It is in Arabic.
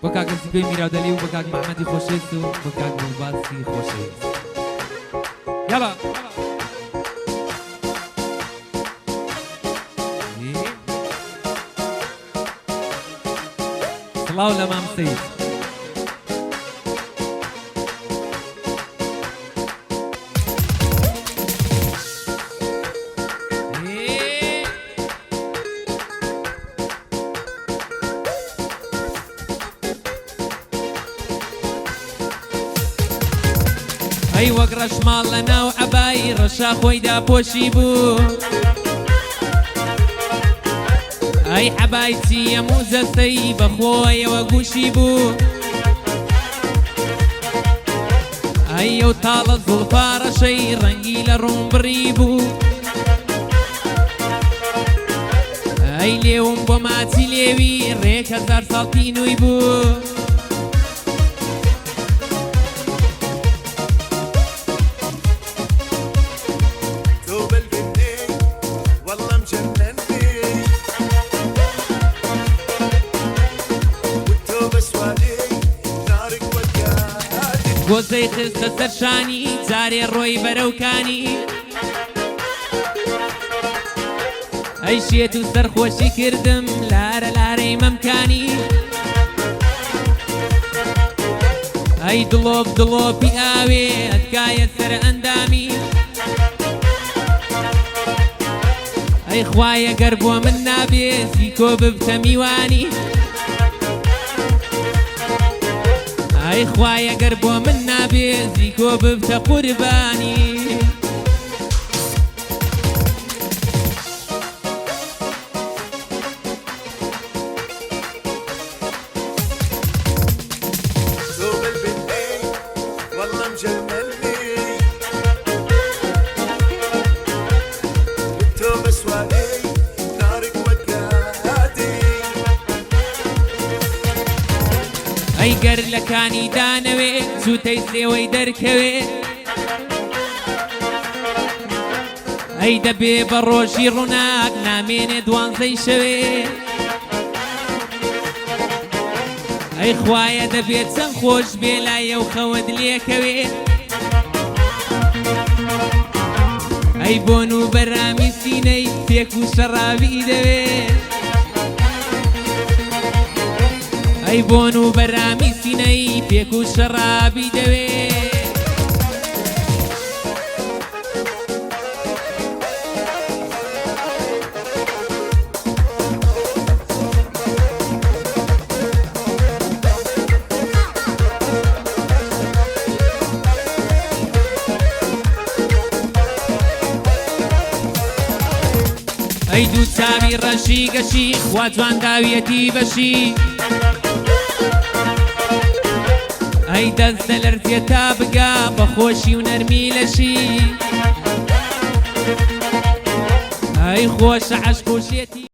بكاك الزبي ميرادلي وبكاك محمدي خوشيس وبكاك مباسي خوشيس. يلا صلاة لمام سيد. اي وقرش مال لنا وعباي رشا خويدا بوشي بو اي حبايتي يا موزة سيبة خويا وقوشي بو اي وطال الظلفار شي رنجي لروم بريبو اي ليوم بماتي ليوي ريك هزار سالتينو يبو گۆزەی خستە سەرشانی جارێ ڕۆی بەرەوکانی ئەی شێت و سەرخۆشی کردم لارە لارەی مەمکانی ئەی دڵۆپ دڵۆپی ئاوێ ئەتکایە سەر ئەندامی ئەی خوایە گەر بۆ من نابێ زیکۆ ببتە میوانی ئەی خوایە گەر بۆ من نابێ زیکۆ ببتە قوربانی ئەی گەر لەکانی دانەوێ زووتەی سێوەی دەرکەوێ ئەی دەبێ بە ڕۆژی ڕووناک نامێنێ دوانزەی شەوێ ئەی خوایە دەبێت چەند خۆش بێ لایە و خەوت لێکەوێ ئەی بۆن و بەرامی سینەی پێک و شەڕاوی دەوێت ئەی بۆن و بەرامی سینەی پێک و شەڕابی دەوێت ئەی دوو چاوی ڕەشی گەشی خوا جوان داویەتی بەشی ئەی دەست دەلەرزێ تا بگا بە خۆشی و نەرمی لەشی ئەی خۆشە عەشق و شێتی